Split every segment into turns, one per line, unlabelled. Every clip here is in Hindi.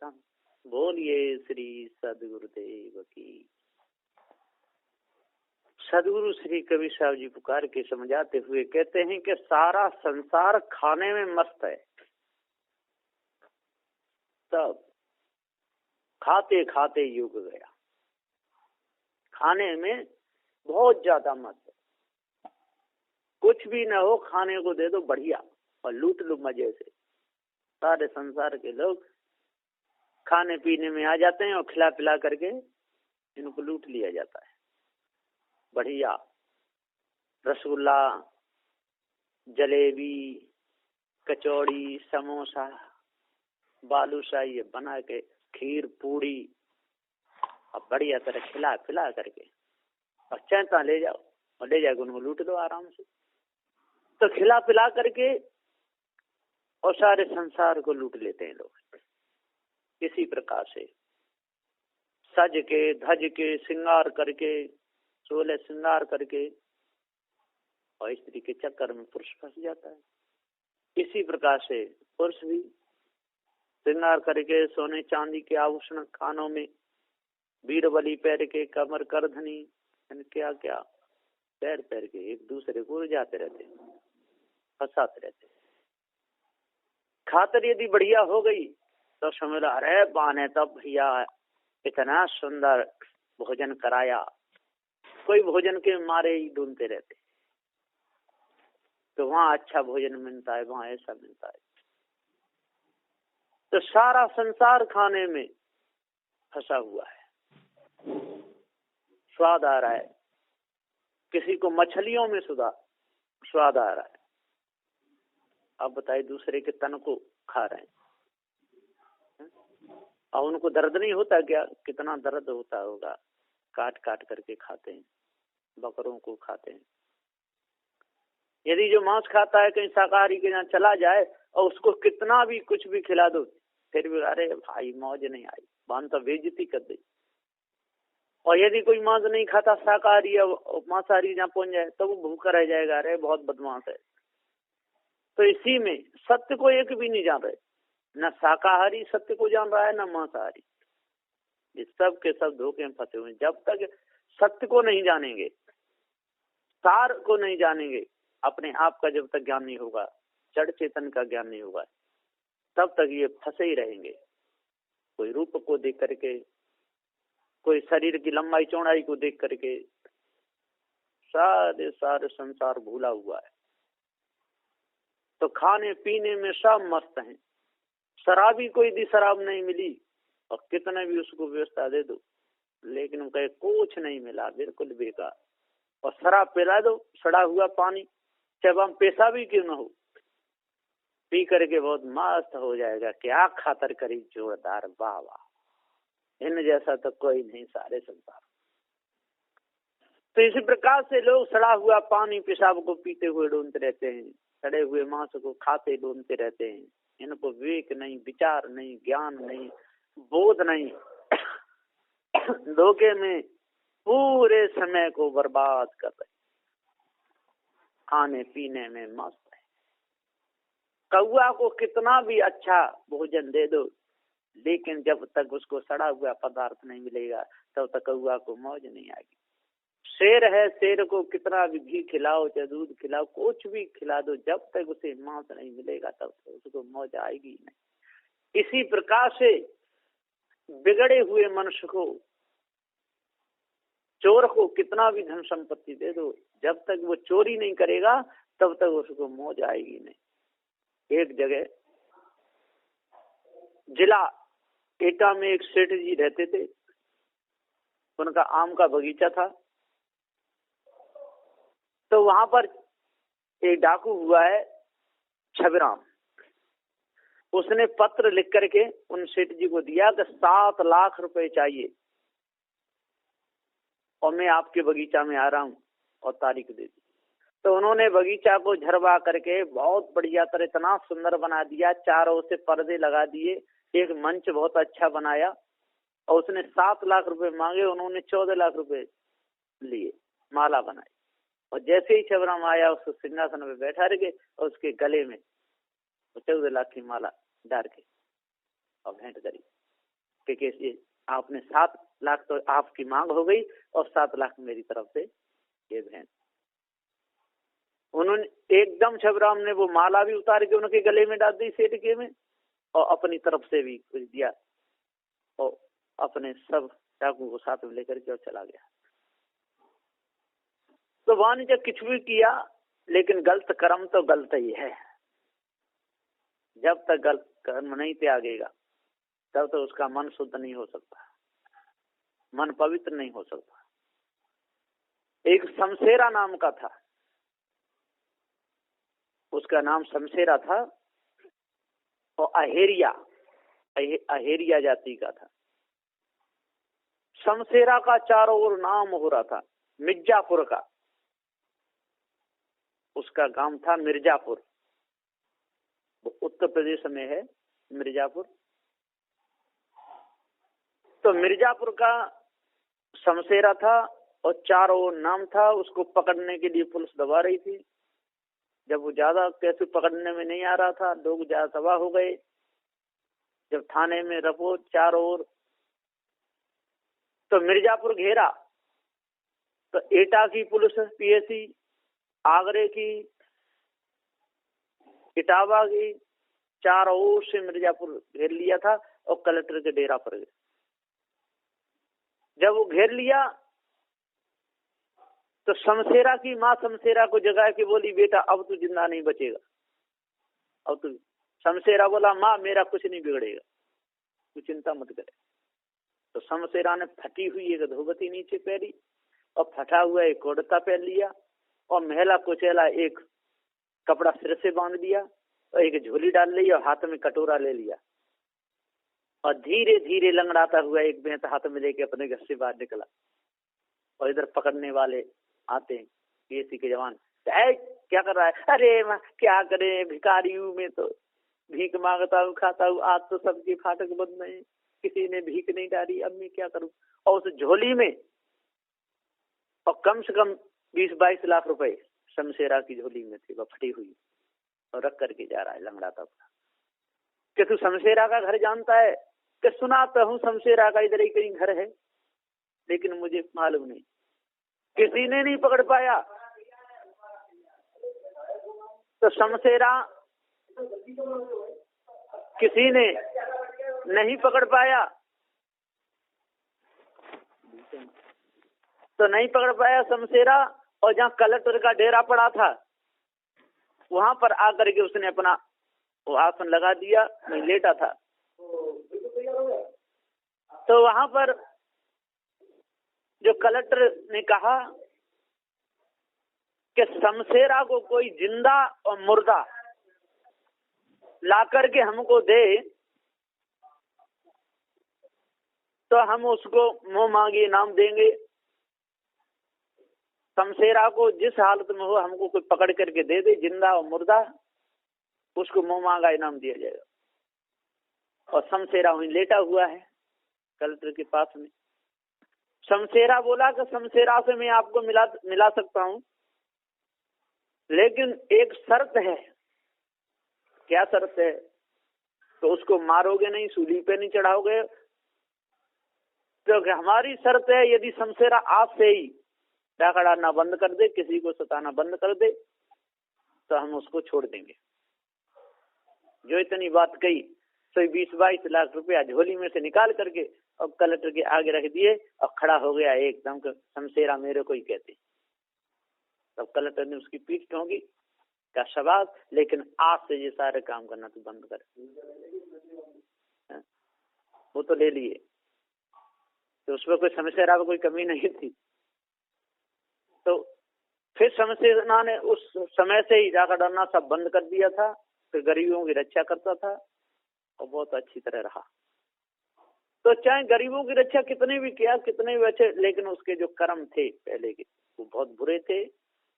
बोलिए श्री सदगुरुदेव की। सदगुरु श्री कबीर साहब जी पुकार के समझाते हुए कहते हैं कि सारा संसार खाने में मस्त है। तब खाते खाते युग गया, खाने में बहुत ज्यादा मस्त है। कुछ भी ना हो, खाने को दे दो बढ़िया और लूट लो मजे से। सारे संसार के लोग खाने पीने में आ जाते हैं और खिला पिला करके इनको लूट लिया जाता है। बढ़िया रसगुल्ला, जलेबी, कचौड़ी, समोसा, बालूशाही बना के, खीर पूड़ी, अब बढ़िया तरह खिला पिला करके और चैता ले जाओ और ले जाकर उनको लूट दो आराम से। तो खिला पिला करके और सारे संसार को लूट लेते हैं लोग। इसी प्रकार से सज के धज के श्रृंगार करके, 16 श्रृंगार करके, और स्त्री के चक्कर में पुरुष फंस जाता है। इसी प्रकार से पुरुष भी श्रृंगार करके सोने चांदी के आभूषण कानों में, बीरबली पैर के, कमर करधनी, क्या क्या पैर पैर के एक दूसरे को जाते रहते, फंसाते रहते। खातर यदि बढ़िया हो गई तो समझ लो अरे बाने तब भैया इतना सुंदर भोजन कराया। कोई भोजन के मारे ही ढूंढते रहते, तो वहां अच्छा भोजन मिलता है, वहां ऐसा मिलता है। तो सारा संसार खाने में फंसा हुआ है। स्वाद आ रहा है, किसी को मछलियों में स्वाद आ रहा है। अब बताइए दूसरे के तन को खा रहे हैं और उनको दर्द नहीं होता क्या? कितना दर्द होता होगा। काट काट करके खाते हैं, बकरों को खाते हैं। यदि जो मांस खाता है कहीं शाकाहारी के यहाँ चला जाए और उसको कितना भी कुछ भी खिला दो, फिर भी अरे भाई मौज नहीं आई, बान तो बेइज्जती कर दी। और यदि कोई मांस नहीं खाता, शाकाहारी या मांसाहारी जहाँ पहुंच जाए तो वो भूखा रह जाएगा, अरे बहुत बदमाश है। तो इसी में सत्य को एक भी नहीं जान रहे, न शाकाहारी सत्य को जान रहा है न मांसाहारी। ये सब के सब धोखे में फंसे हुए। जब तक सत्य को नहीं जानेंगे, सार को नहीं जानेंगे, अपने आप का जब तक ज्ञान नहीं होगा, जड़ चेतन का ज्ञान नहीं होगा, तब तक ये फंसे ही रहेंगे। कोई रूप को देख करके, कोई शरीर की लंबाई चौड़ाई को देख करके सारे संसार भूला हुआ है। तो खाने पीने में सब मस्त हैं। शराबी को यदि शराब नहीं मिली और कितने भी उसको व्यवस्था दे दो, लेकिन उनका कुछ नहीं मिला, बिल्कुल बेकार। और शराब पिला दो, सड़ा हुआ पानी, चाहे वह पैसा भी क्यों न हो, पी करके बहुत मस्त हो जाएगा। क्या खातर करी जोरदार, वाह वाह, इन जैसा तो कोई नहीं सारे संसार। तो इसी प्रकार से लोग सड़ा हुआ पानी पेशाब को पीते हुए ढूंढते रहते हैं, सड़े हुए मांस को खाते ढूंढते रहते हैं। इनको विवेक नहीं, विचार नहीं, ज्ञान नहीं, बोध नहीं। धोखे में पूरे समय को बर्बाद कर रहे, खाने पीने में मस्त है। कौआ को कितना भी अच्छा भोजन दे दो, लेकिन जब तक उसको सड़ा हुआ पदार्थ नहीं मिलेगा तब तक कौआ को मौज नहीं आएगी। शेर है, शेर को कितना भी घी खिलाओ, चाहे दूध खिलाओ, कुछ भी खिला दो, जब तक उसे मांस नहीं मिलेगा तब तक उसको मौज आएगी नहीं। इसी प्रकार से बिगड़े हुए मनुष्य को, चोर को कितना भी धन संपत्ति दे दो, जब तक वो चोरी नहीं करेगा तब तक उसको मौज आएगी नहीं। एक जगह जिला एटा में एक सेठ जी रहते थे। उनका आम का बगीचा था। तो वहां पर एक डाकू हुआ है छबराम। उसने पत्र लिख करके उन सेठ जी को दिया कि 7 लाख रुपए चाहिए और मैं आपके बगीचा में आ रहा हूं, और तारीख दे दी। तो उन्होंने बगीचा को झरवा करके बहुत बढ़िया तरह इतना सुंदर बना दिया, चारों से पर्दे लगा दिए, एक मंच बहुत अच्छा बनाया, और उसने 7 लाख रुपए मांगे। उन्होंने 14 लाख रुपए लिए, माला बनाई, और जैसे ही छबराम आया उसको सिंहासन में बैठा रखे और उसके गले में 14 लाख की माला डाल के और भेंट करी। कि कैसे आपने 7 लाख तो आपकी मांग हो गई और 7 लाख मेरी तरफ से ये बहन। उन्होंने एकदम छबराम ने वो माला भी उतार के उनके गले में डाल दी सेठ के में, और अपनी तरफ से भी कुछ दिया और अपने सब चाकू को साथ में लेकर के और चला गया। तो वाणिज्य कुछ भी किया, लेकिन गलत कर्म तो गलत ही है। जब तक गलत कर्म नहीं त्यागेगा तब तो उसका मन शुद्ध नहीं हो सकता, मन पवित्र नहीं हो सकता। एक शमशेरा नाम का था, उसका नाम शमशेरा था, और अहेरिया जाति का था। शमशेरा का चारों ओर नाम हो रहा था। मिर्जापुर का उसका गांव था, मिर्जापुर, उत्तर प्रदेश में है मिर्जापुर। तो मिर्जापुर का शमशेरा था और चारों ओर नाम था। उसको पकड़ने के लिए पुलिस दबा रही थी। जब वो ज्यादा कैसे पकड़ने में नहीं आ रहा था, लोग ज्यादा तबाह हो गए। जब थाने में रपो चारों ओर, तो मिर्जापुर घेरा, तो एटा की पुलिस, पीएसी, आगरे की, इटावा की, चारों ओर से मिर्जापुर घेर लिया था और कलेक्टर के डेरा पर गए। जब वो घेर लिया तो शमशेरा की माँ शमशेरा को जगा के बोली, बेटा अब तू जिंदा नहीं बचेगा, अब तू। शमशेरा बोला, माँ मेरा कुछ नहीं बिगड़ेगा, तू चिंता मत करे। तो शमशेरा ने फटी हुई एक धोबती नीचे पहनी और फटा हुआ एक कुर्ता पहन लिया और महिला कुचेला एक कपड़ा सिर से बांध दिया और एक झोली डाल ली और हाथ में कटोरा ले लिया और धीरे धीरे लंगड़ाता हुआ एक बेंत हाथ में लेके अपने घर से बाहर निकला। और इधर पकड़ने वाले आते हैं, पीएसी के जवान, क्या कर रहा है? अरे क्या करे, भिखारी हूँ मैं, तो भीख मांगता हूँ, खाता हूँ। आज तो सबके फाटक बंद नहीं, किसी ने भीख नहीं डाली, अब मैं क्या करूँ? और उस झोली में और कम से कम 20-22 लाख रुपए शमशेरा की झोली में थे, वह फटी हुई, और रख करके जा रहा है लंगड़ाता हुआ। कि तू शमशेरा का घर जानता है? कि सुनाता हूँ शमशेरा का इधर ही कहीं घर है, लेकिन मुझे मालूम नहीं। किसी ने नहीं पकड़ पाया। तो शमशेरा किसी ने नहीं पकड़ पाया, तो नहीं पकड़ पाया शमशेरा। और जहाँ कलेक्टर का डेरा पड़ा था वहां पर आकर के उसने अपना वो आसन लगा दिया, मैं लेटा था। तो वहां पर जो कलेक्टर ने कहा कि शमशेरा को कोई जिंदा और मुर्दा ला करके हमको दे तो हम उसको मुंह मांगे इनाम देंगे। शमशेरा को जिस हालत में हो हमको कोई पकड़ करके दे दे, जिंदा और मुर्दा, उसको मुंह मांगा इनाम दिया जाएगा। और शमशेरा वहीं लेटा हुआ है कलेक्टर के पास में। शमशेरा बोला कि शमशेरा से मैं आपको मिला सकता हूं, लेकिन एक शर्त है। क्या शर्त है? तो उसको मारोगे नहीं, सूली पे नहीं चढ़ाओगे। तो हमारी शर्त है, यदि शमशेरा आज से ही डाका डालना बंद कर दे, किसी को सताना बंद कर दे, तो हम उसको छोड़ देंगे। जो इतनी बात कही, तो 20-22 लाख रुपया झोली में से निकाल करके और कलेक्टर के आगे रख दिए और खड़ा हो गया एकदम। शमशेरा मेरे को ही कहते। तब कलेक्टर ने उसकी पीठ ठोंकी, का शाबाश, लेकिन आज से ये सारे काम करना तू बंद कर। वो तो ले लिए, तो उसमें कोई शमशेरा में कोई कमी नहीं थी। तो फिर शमशेरा ने उस समय से ही डाका डालना सब बंद कर दिया था। फिर गरीबों की रक्षा करता था और बहुत अच्छी तरह रहा। तो चाहे गरीबों की रक्षा कितने भी किया, कितने भी अच्छे, लेकिन उसके जो कर्म थे पहले के वो बहुत बुरे थे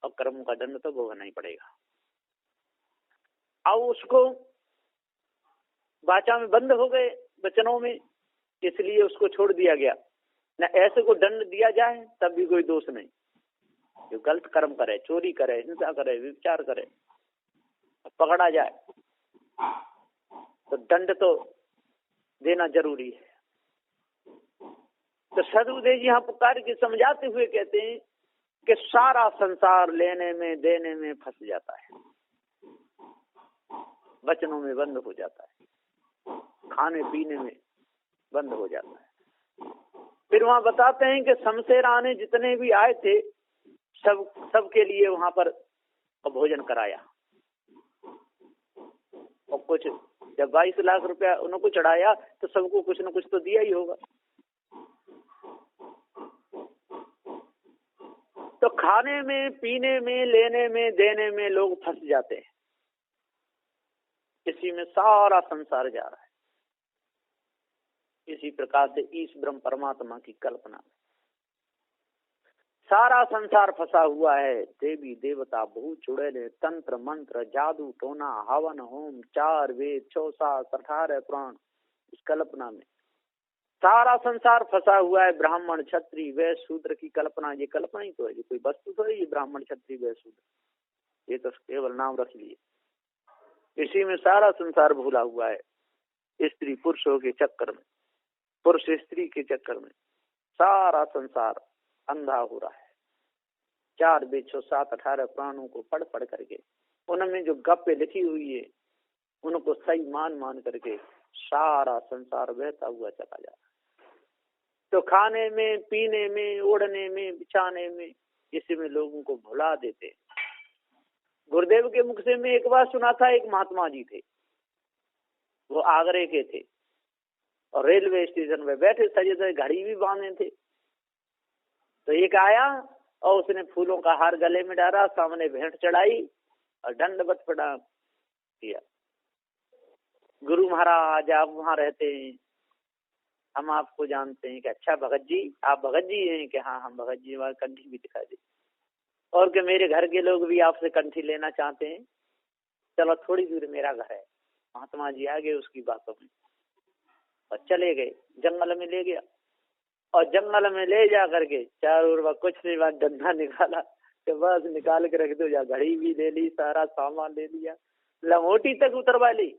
और कर्मों का दंड तो भोगना ही पड़ेगा। अब उसको वाचा में बंद हो गए, वचनों में, इसलिए उसको छोड़ दिया गया। न ऐसे को दंड दिया जाए तब भी कोई दोष नहीं। जो गलत कर्म करे, चोरी करे, हिंसा करे, विचार करे, पकड़ा जाए तो दंड तो देना जरूरी है। तो सदगुरुदेव जी यहाँ पुकार के समझाते हुए कहते हैं कि सारा संसार लेने में देने में फंस जाता है, वचनों में बंद हो जाता है, खाने पीने में बंद हो जाता है। फिर वहां बताते हैं कि शमशेर आने जितने भी आए थे सबके लिए वहां पर भोजन कराया, और कुछ जब 22 लाख रुपया उनको चढ़ाया तो सबको कुछ न कुछ तो दिया ही होगा। तो खाने में पीने में लेने में देने में लोग फंस जाते हैं, इसी में सारा संसार जा रहा है। इसी प्रकार से ईश ब्रह्म परमात्मा की कल्पना में सारा संसार फंसा हुआ है। देवी देवता भूत चुड़ैले तंत्र मंत्र जादू टोना हवन होम 4 वेद 6 शास्त्र 18 पुराण, इस कल्पना में सारा संसार फंसा हुआ है। ब्राह्मण क्षत्रिय वैश्य शूद्र की कल्पना, ये कल्पना ही तो है, ये कोई वस्तु तो है ये ब्राह्मण क्षत्रिय वैश्य शूद्र, ये तो केवल नाम रख लिए। इसी में सारा संसार भूला हुआ है। स्त्री पुरुषों के चक्कर में, पुरुष स्त्री के चक्कर में सारा संसार अंधा हो रहा है। 4 वेद 6 7 18 पुराणों को पढ़ पढ़ करके उनमें जो गप्पे लिखी हुई है उनको सही मान करके सारा संसार बहता हुआ चला जा रहा है। तो खाने में पीने में ओढ़ने में बिछाने में इसी में लोगों को भुला देते। गुरुदेव के मुख से मैं एक बार सुना था, एक महात्मा जी थे, वो आगरे के थे और रेलवे स्टेशन पे बैठे सजे घड़ी भी बांधे थे। तो एक आया और उसने फूलों का हार गले में डाला, सामने भेंट चढ़ाई और दंडवत प्रणाम किया। गुरु महाराज आप वहाँ रहते हैं, हम आपको जानते हैं कि अच्छा भगत जी, आप भगत जी हैं कि हाँ हम भगत जी, वहाँ कंठी भी दिखा दी, और कि मेरे घर के लोग भी आपसे कंठी लेना चाहते हैं, चलो थोड़ी दूर मेरा घर है। महात्मा जी आ गए उसकी बातों में और चले गए, जंगल में ले गया और जंगल में ले जा करके चारों ओर कुछ नहीं, बात डंडा निकाला कि बस निकाल के रख दो, या घड़ी भी ले ली, सारा सामान ले लिया, लंगोटी तक उतरवा ली।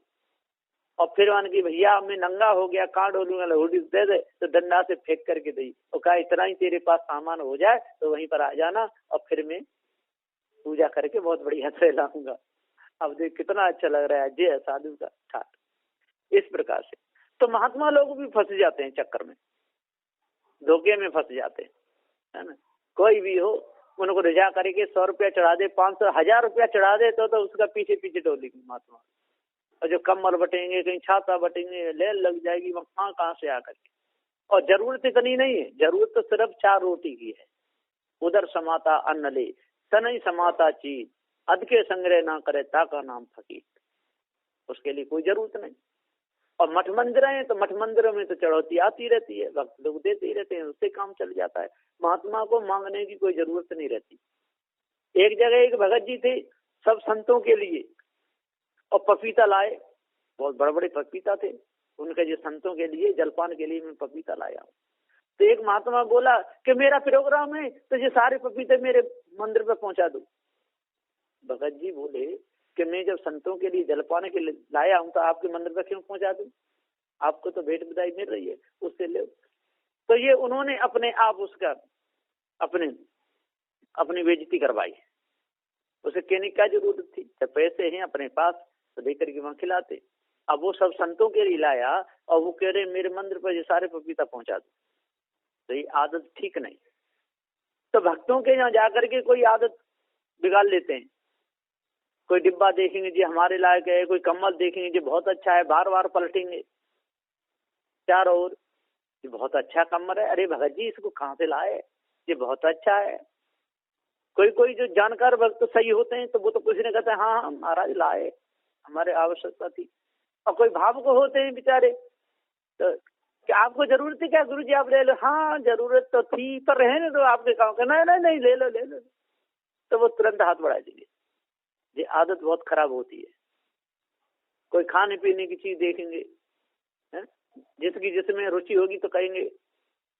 और फिर मान की भैया मैं नंगा हो गया, कहाँ डोलूंगा, लंगोटी दे दे, तो डंडा से फेंक करके दी और कहा इतना ही तेरे पास सामान हो जाए तो वहीं पर आ जाना और फिर मैं पूजा करके बहुत बढ़िया से लाऊंगा। अब देख कितना अच्छा लग रहा है, जय साधु का ठाट। इस प्रकार से तो महात्मा लोग भी फंस जाते हैं, चक्कर में धोखे में फंस जाते हैं, है ना। कोई भी हो उनको रिझा करके 100 रुपया चढ़ा दे, 500 1000 रुपया चढ़ा दे तो उसका पीछे पीछे डोली महात्मा। और जो कम्बल बटेंगे, कहीं छाता बटेंगे, ले लग जाएगी वहां कहाँ से आकर के। और जरूरत इतनी नहीं है, जरूरत तो सिर्फ 4 रोटी की है। उधर समाता अन्न ले, सनई समाता चीज, अध के संग्रह ना करे ताका नाम फकीर, उसके लिए कोई जरूरत नहीं। और मठ मंदिर है तो मठ मंदिरों में तो चढ़ौती आती रहती है, भक्त लोग देते ही रहते हैं, उससे काम चल जाता है। महात्मा को मांगने की कोई जरूरत नहीं रहती। एक जगह एक भगत जी थे, सब संतों के लिए और पपीता लाए, बहुत बड़े बड़े पपीता थे उनके, जो संतों के लिए जलपान के लिए मैं पपीता लाया हूँ। तो एक महात्मा बोला कि मेरा प्रोग्राम है तो ये सारे पपीते मेरे मंदिर पे पहुंचा दो। भगत जी बोले कि मैं जब संतों के लिए जलपान के लिए लाया हूँ तो आपके मंदिर पे क्यों पहुंचा दूं, आपको तो भेंट बधाई मिल रही है, उससे ले। तो ये उन्होंने अपने आप उसका अपनी बेइज्जती करवाई। उसे कहने क्या जरूरत थी, जब पैसे हैं अपने पास तो देकर के वहां खिलाते। अब वो सब संतों के लिए लाया और वो कह रहे मेरे मंदिर पर ये सारे पपीता पहुंचा दो, तो ये आदत ठीक नहीं। तो भक्तों के यहाँ जाकर के कोई आदत बिगाड़ लेते हैं। कोई डिब्बा देखेंगे जी हमारे लायक है, कोई कम्बल देखेंगे जी बहुत अच्छा है, बार बार पलटेंगे चारों ओर, ये बहुत अच्छा कम्बल है, अरे भगत जी इसको कहाँ से लाए, ये बहुत अच्छा है। कोई जो जानकार भक्त सही होते हैं तो वो तो कुछ नहीं कहते, हाँ महाराज लाए, हमारे आवश्यकता थी। और कोई भावुक होते हैं बेचारे, तो क्या आपको जरूरत है क्या गुरु जी आप ले लो, हाँ जरूरत तो थी पर रहने दो आपके काम का, नहीं ले लो, तो वो तुरंत हाथ बढ़ा देंगे। ये आदत बहुत खराब होती है। कोई खाने पीने की चीज देखेंगे, जिसकी जिसमें रुचि होगी तो कहेंगे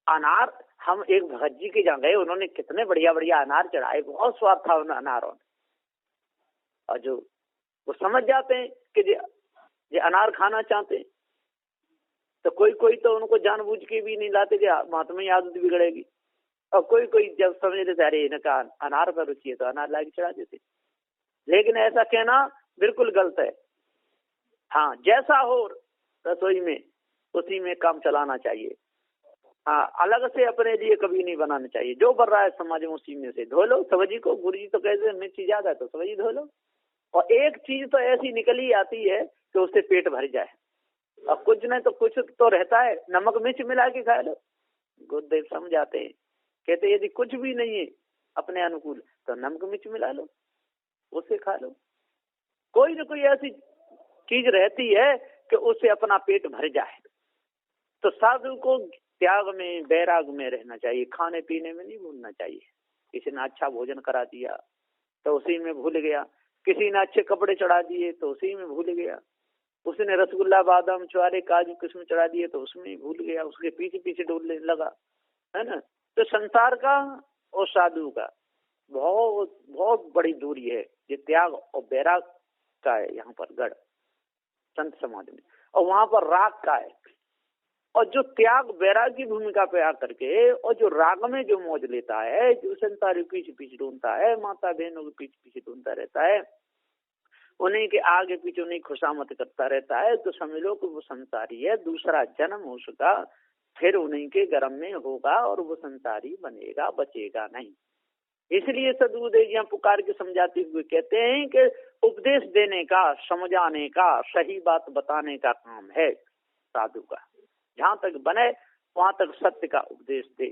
अनार, हम एक भगत जी के जहाँ गए, उन्होंने कितने बढ़िया बढ़िया अनार चढ़ाए, बहुत स्वाद था उन अनारों में। और जो वो समझ जाते हैं कि ये अनार खाना चाहते हैं, तो कोई कोई तो उनको जानबूझ के भी नहीं लाते कि महात्मा की आदत बिगड़ेगी, और कोई कोई जब समझ लेते अरे इनका अनार पर रुचि है तो अनार ला के चढ़ा देते। लेकिन ऐसा कहना बिल्कुल गलत है। हाँ, जैसा हो रसोई में उसी में काम चलाना चाहिए। हाँ, अलग से अपने लिए कभी नहीं बनाना चाहिए। जो बन रहा है समाज में उसी में से धो लो सब्जी को। गुरु जी तो कहते हैं मिर्ची ज्यादा है तो सब्जी धो लो, और एक चीज तो ऐसी निकली आती है कि उससे पेट भर जाए, और कुछ नहीं तो कुछ तो रहता है, नमक मिर्च मिला के खा लो। गुरुदेव समझाते हैं, कहते यदि कुछ भी नहीं है अपने अनुकूल तो नमक मिर्च मिला लो, उससे खा लो। कोई ना कोई ऐसी चीज रहती है कि उससे अपना पेट भर जाए। तो साधु को त्याग में बैराग में रहना चाहिए, खाने पीने में नहीं भूलना चाहिए। किसी ने अच्छा भोजन करा दिया तो उसी में भूल गया, किसी ने अच्छे कपड़े चढ़ा दिए तो उसी में भूल गया, उसने रसगुल्ला बादाम छुआरे काजू किस्म चढ़ा दिए तो उसमें भूल गया, उसके पीछे पीछे डोलने लगा, है ना। तो संसार का और साधु का बहुत बहुत बड़ी दूरी है। ये त्याग और बैराग का है यहाँ पर गढ़ संत समाज में, और वहां पर राग का है। और जो त्याग बैराग की भूमिका पे आकर के और जो राग में जो मौज लेता है, जो संसारी पीछे पीछे ढूंढता है, माता बहनों के पीछे पीछे ढूंढता रहता है, उन्हीं के आगे पीछे उन्हीं खुशामत करता रहता है, तो समझ लो कि वो संसारी है। दूसरा जन्म उसका फिर उन्हीं के गर्भ में होगा और वो संसारी बनेगा, बचेगा नहीं। इसलिए सदगुरुदेव जी पुकार के समझाते हुए कहते हैं कि उपदेश देने का, समझाने का, सही बात बताने का काम है साधु का। जहां तक बने वहां तक सत्य का उपदेश दे,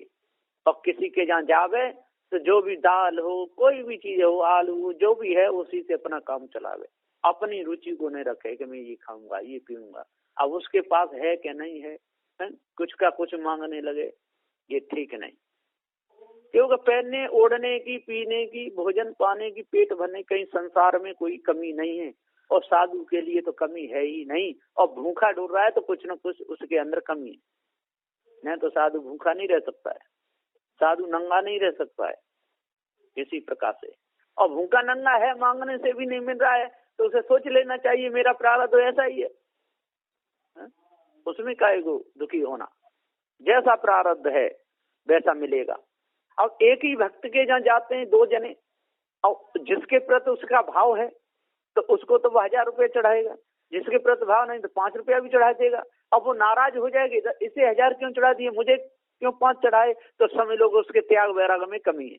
और किसी के जहाँ जावे तो जो भी दाल हो, कोई भी चीज हो, आलू जो भी है उसी से अपना काम चलावे। अपनी रुचि को नहीं रखे कि मैं ये खाऊंगा ये पीऊंगा, अब उसके पास है कि नहीं है, कुछ का कुछ मांगने लगे, ये ठीक नहीं। क्योंकि पहनने ओढ़ने की, पीने की, भोजन पाने की, पेट भरने कहीं संसार में कोई कमी नहीं है, और साधु के लिए तो कमी है ही नहीं। और भूखा ढूंढ रहा है तो कुछ न कुछ उसके अंदर कमी है, नहीं तो साधु भूखा नहीं रह सकता है, साधु नंगा नहीं रह सकता है इसी प्रकार से। और भूखा नंगा है, मांगने से भी नहीं मिल रहा है, तो उसे सोच लेना चाहिए मेरा प्रारब्ध तो ऐसा ही है, उसमें काहे को दुखी होना, जैसा प्रारब्ध है वैसा मिलेगा। अब एक ही भक्त के जहाँ जाते हैं दो जने, और जिसके प्रति उसका भाव है तो उसको तो वो 1000 रुपये चढ़ाएगा, जिसके प्रति भाव नहीं तो 5 रुपया भी चढ़ा देगा। अब वो नाराज हो जाएगी, इसे 1000 क्यों चढ़ा दिए, मुझे क्यों 5 चढ़ाए, तो समझ लोग उसके त्याग वैराग में कमी है,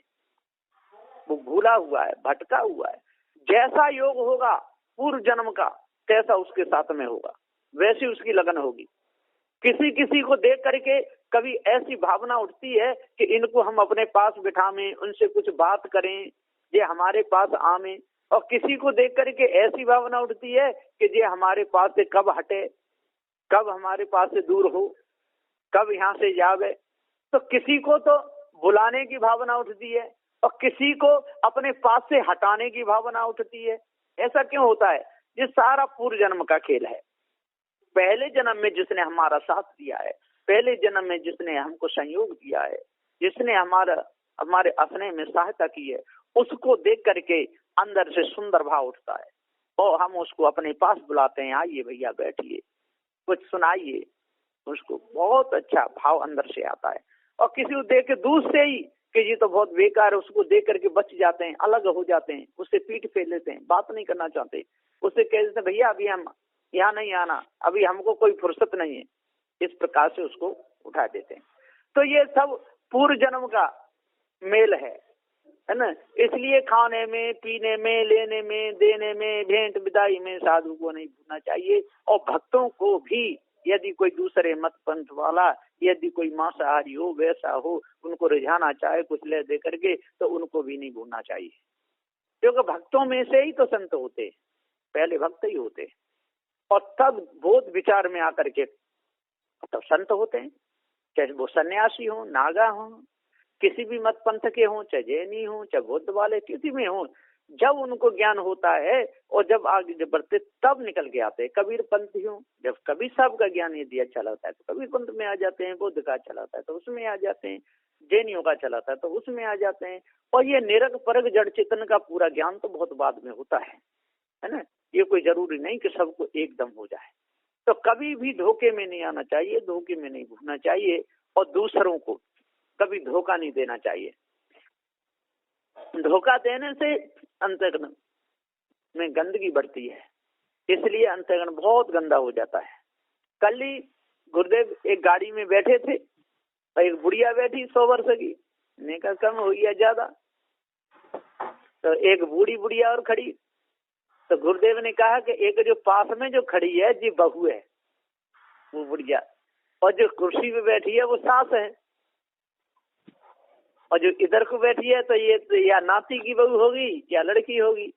वो भूला हुआ है, भटका हुआ है। जैसा योग होगा पूर्व जन्म का तैसा उसके साथ में होगा, वैसी उसकी लगन होगी। किसी किसी को देख करके कभी ऐसी भावना उठती है कि इनको हम अपने पास बिठावें, उनसे कुछ बात करें, ये हमारे पास आवे। और किसी को देख करके ऐसी भावना उठती है कि ये हमारे पास से कब हटे, कब हमारे पास से दूर हो, कब यहाँ से जावे। तो किसी को तो बुलाने की भावना उठती है और किसी को अपने पास से हटाने की भावना उठती है। ऐसा क्यों होता है? ये सारा पूर्व जन्म का खेल है। पहले जन्म में जिसने हमारा साथ दिया है, पहले जन्म में जिसने हमको संयोग दिया है, जिसने हमारे अपने में सहायता की है, उसको देख करके अंदर से सुंदर भाव उठता है और हम उसको अपने पास बुलाते हैं, आइए भैया बैठिए, कुछ सुनाइए। उसको बहुत अच्छा भाव अंदर से आता है। और किसी को देख के दूर से ही कि ये तो बहुत बेकार है, उसको देख करके बच जाते हैं, अलग हो जाते हैं, उससे पीठ फेर लेते हैं, बात नहीं करना चाहते, उससे कह देते भैया अभी हम यहाँ नहीं आना, अभी हमको कोई फुर्सत नहीं है, इस प्रकार से उसको उठा देते हैं। तो ये सब पूर्व जन्म का मेल है ना। इसलिए खाने में, पीने में, लेने में, देने में, भेंट विदाई में साधु को नहीं भूलना चाहिए। और भक्तों को भी यदि कोई दूसरे मत पंथ वाला, यदि कोई मांसाहारी हो, वैसा हो, उनको रिझाना चाहे कुछ ले दे करके, तो उनको भी नहीं भूलना चाहिए। क्योंकि भक्तों में से ही तो संत होते हैं, पहले भक्त ही होते हैं और तब बोध विचार में आकर के तब संत होते हैं। चाहे वो सन्यासी हो, नागा हो, किसी भी मत पंथ के हों, चाहे जैनी हो, चाहे बौद्ध वाले, किसी में हो, जब उनको ज्ञान होता है और जब आगे जब बढ़ते तब निकल के आते हैं। कबीर पंथी हो, जब कबीर साहब का ज्ञान यदि अच्छा लगता है तो कबीर पंथ में आ जाते हैं, बौद्ध का अच्छा लगता है तो उसमें आ जाते हैं, जैनियों का अच्छा लगता है तो उसमें आ जाते हैं। और ये निरग परग जड़ चेतन का पूरा ज्ञान तो बहुत बाद में होता है ना। ये कोई जरूरी नहीं कि सबको एकदम हो जाए। तो कभी भी धोखे में नहीं आना चाहिए, धोखे में नहीं घुसना चाहिए, और दूसरों को कभी धोखा नहीं देना चाहिए। धोखा देने से अंतःकरण में गंदगी बढ़ती है, इसलिए अंतःकरण बहुत गंदा हो जाता है। कल ही गुरुदेव एक गाड़ी में बैठे थे और एक बुढ़िया बैठी 100 वर्ष की, ने कहा कम हो गया ज्यादा, तो एक बूढ़ी बुढ़िया और खड़ी। तो गुरुदेव ने कहा कि एक जो पास में जो खड़ी है जी बहू है वो बुढ़िया, और जो कुर्सी पे बैठी है वो सास है, और जो इधर को बैठी है तो ये या नाती की बहू होगी या लड़की होगी।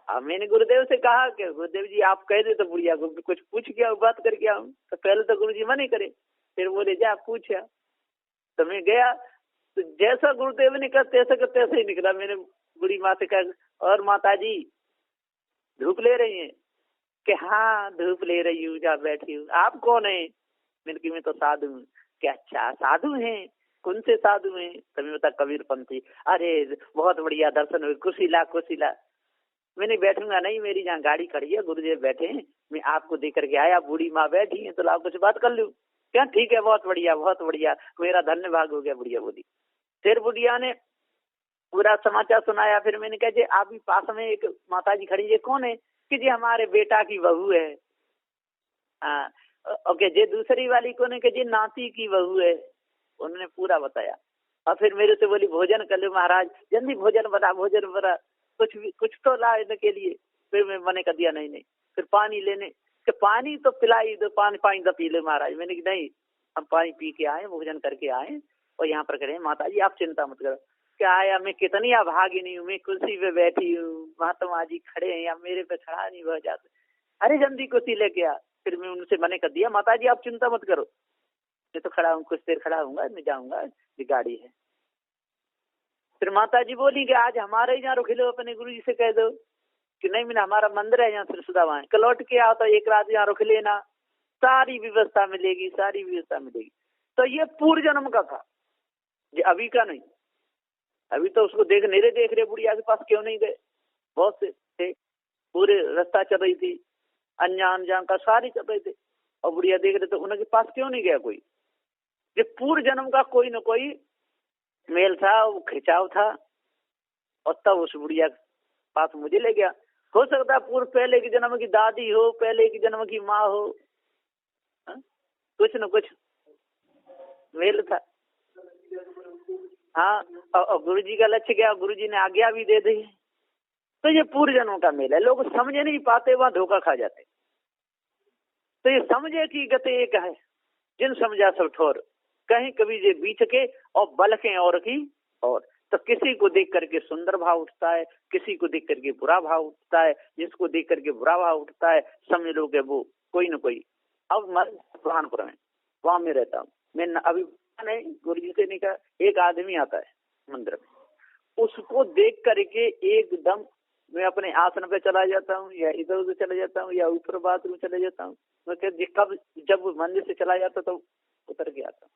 अब मैंने गुरुदेव से कहा कि गुरुदेव जी आप कह दे तो बुढ़िया को कुछ पूछ के बात करके आऊं। तो पहले तो गुरु जी मना करे, फिर बोले जा पूछा। तो मैं गया, तो जैसा गुरुदेव ने कहा तैसा का तैसा ही निकला। मैंने बुढ़ी माँ से कहा, और माता जी धूप ले रही हैं? कि हाँ धूप ले रही हूँ, जा बैठी हूँ। आप कौन है? मैंने कि मैं तो साधु हूँ। क्या अच्छा साधु हैं? कौन से साधु हैं? तभी बता कबीर पंथी। अरे बहुत बढ़िया दर्शन हुए, खुशीला खुशीला। मैंने बैठूंगा नहीं, मेरी जहाँ गाड़ी खड़ी है गुरुदेव बैठे हैं, मैं आपको देख करके आया, बूढ़ी माँ बैठी है तो लाओ कुछ बात कर लूं। क्या ठीक है, बहुत बढ़िया बहुत बढ़िया, मेरा धन्य भाग हो गया। बुढ़िया बोली। फिर बुढ़िया ने पूरा समाचार सुनाया। फिर मैंने कहा जी आप भी पास में एक माता जी खड़ी है, कौन है? कि जी हमारे बेटा की बहू है। ओके, जी दूसरी वाली कौन है? कि जी नाती की बहू है। उन्होंने पूरा बताया। और फिर मेरे से बोली भोजन कर लो महाराज, जल्दी भोजन बना भोजन बना, कुछ तो ला इनके लिए। फिर मैं मने कर दिया नहीं। फिर पानी लेने कि पानी तो पिलाई दो, पानी तो पी लो महाराज। मैंने कि नहीं, हम पानी पी के आए, भोजन करके आए और यहाँ पर खड़े हैं। माता जी आप चिंता मत करो। क्या आया, मैं कितनी अभागी नहीं हूँ, मैं कुर्सी पे बैठी हूँ, महात्मा जी खड़े हैं या मेरे पे खड़ा नहीं हो जाते। अरे जल्दी कुर्सी लेके आ। फिर मैं उनसे मने कर दिया, माता जी आप चिंता मत करो, मैं तो खड़ा हूँ, कुछ देर खड़ा हूँ, मैं जाऊंगा, ये गाड़ी है। फिर माता जी बोली कि आज हमारे यहाँ रुक लो, अपने गुरु जी से कह दो कि नहीं, मैंने हमारा मंदिर है यहाँ सिरसुदा, वहां कल लौट के आओ तो एक रात यहाँ रुक लेना, सारी व्यवस्था मिलेगी, सारी व्यवस्था मिलेगी। तो ये पूर्व जन्म का था, ये अभी का नहीं। अभी तो उसको देख रहे बुढ़िया के पास क्यों नहीं गए, बहुत से थे, पूरे रास्ता चल रही थी, अनजान जान का सारी चल रहे थे, और बुढ़िया देख रहे तो उनके पास क्यों नहीं गया कोई? ये पूर्व जन्म का कोई न कोई मेल था, वो खिंचाव था, और तब उस बुढ़िया के पास मुझे ले गया। हो सकता है पूर्व पहले के जन्म की दादी हो, पहले के जन्म की माँ हो, कुछ न कुछ मेल था। हाँ, और गुरु जी का लक्ष्य क्या, गुरु जी ने आज्ञा भी दे दी। तो ये पूर्व जन्मों का मेल है, लोग समझ नहीं पाते, वहां धोखा खा जाते। तो ये समझे की गति एक है, जिन समझा सब ठोर, कहीं कभी जे बीच के और बल के और की और। तो किसी को देख करके सुंदर भाव उठता है, किसी को देख करके बुरा भाव उठता है, जिसको देख करके बुरा भाव उठता है समझ लो कि वो कोई न कोई। अब मैं बुरहानपुर में वहां में रहता हूँ, मैं अभी नहीं, गुरु जी से नहीं कहा, एक आदमी आता है मंदिर में, उसको देख करके एकदम मैं अपने आसन पे चला जाता हूँ, या इधर उधर चला जाता हूँ, या ऊपर बाथरूम चला जाता हूँ। मैं कब जब मंदिर से चला जाता तो उतर के आता हूँ,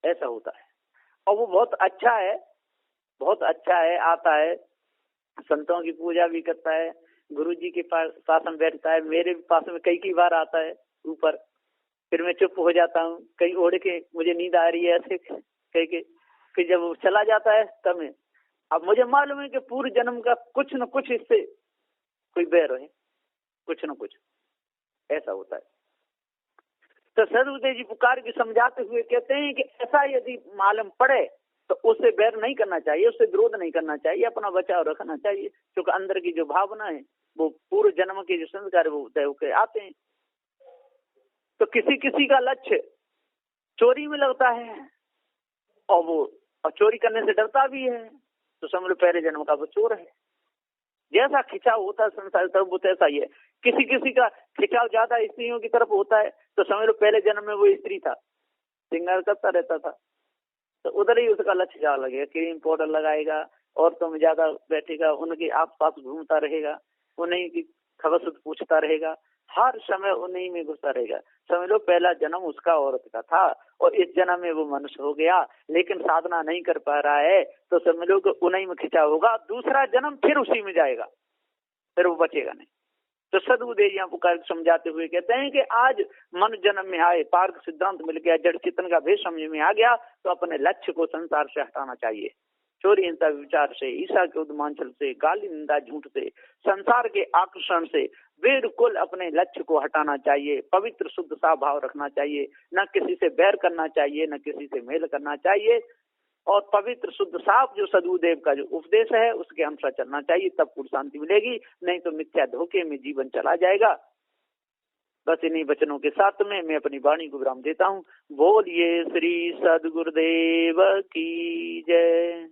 ऐसा होता है। और वो बहुत अच्छा है, बहुत अच्छा है, आता है, संतों की पूजा भी करता है, गुरु जी के पास में बैठता है, मेरे पास में कई बार आता है ऊपर। फिर मैं चुप हो जाता हूँ, कहीं ओढ़ के मुझे नींद आ रही है ऐसे कह के, फिर जब वो चला जाता है तब मैं, अब मुझे मालूम है कि पूर्व जन्म का कुछ न कुछ इससे कोई बैर है, कुछ न कुछ ऐसा होता है। तो सदगुरुदेव जी पुकार के समझाते हुए कहते हैं कि ऐसा यदि मालूम पड़े तो उससे बैर नहीं करना चाहिए, उससे विरोध नहीं करना चाहिए, अपना बचाव रखना चाहिए, क्योंकि अंदर की जो भावना है वो पूर्व जन्म के जो संस्कार वो दैव के आते हैं। तो किसी किसी का लक्ष्य चोरी में लगता है, और वो चोरी करने से डरता भी है, तो समझ लो पहले जन्म का वो चोर है। जैसा खिंचाव होता है संसार तरफ वो ऐसा ही है। किसी किसी का खिंचाव ज्यादा स्त्रियों की तरफ होता है, तो समझ लो पहले जन्म में वो स्त्री था, श्रृंगार करता रहता था, तो उधर ही उसका लक्ष्य जा लगेगा, क्रीम पाउडर लगाएगा, औरतों में ज्यादा बैठेगा, उनके आस पास घूमता रहेगा, उन्हीं की खबर पूछता रहेगा, हर समय उन्हीं में घुसता रहेगा। समझ लो पहला जन्म उसका औरत का था, और इस जन्म में वो मनुष्य हो गया, लेकिन साधना नहीं कर पा रहा है, तो समझ लो कि उन्हीं में खिंचा होगा, दूसरा जन्म फिर उसी में जाएगा, फिर वो बचेगा नहीं। तो सदगुरुदेव यहाँ पुकार समझाते हुए कहते हैं कि आज मन जन्म में आए, पार्क सिद्धांत मिल गया, जड़ चेतन का भेद समझ में आ गया, तो अपने लक्ष्य को संसार से हटाना चाहिए। चोरी हिंसा विचार से, ईसा के उद्मांचल से, गाली निंदा झूठ से, संसार के आकर्षण से बिल्कुल अपने लक्ष्य को हटाना चाहिए। पवित्र शुद्ध सा भाव रखना चाहिए, न किसी से बैर करना चाहिए, न किसी से मेल करना चाहिए, और पवित्र शुद्ध साफ जो सदगुरुदेव का जो उपदेश है उसके अनुसार चलना चाहिए, तब पूर्ण शांति मिलेगी। नहीं तो मिथ्या धोखे में जीवन चला जाएगा। बस इन्हीं वचनों के साथ में मैं अपनी वाणी को विराम देता हूँ। बोलिए श्री सदगुरुदेव की जय।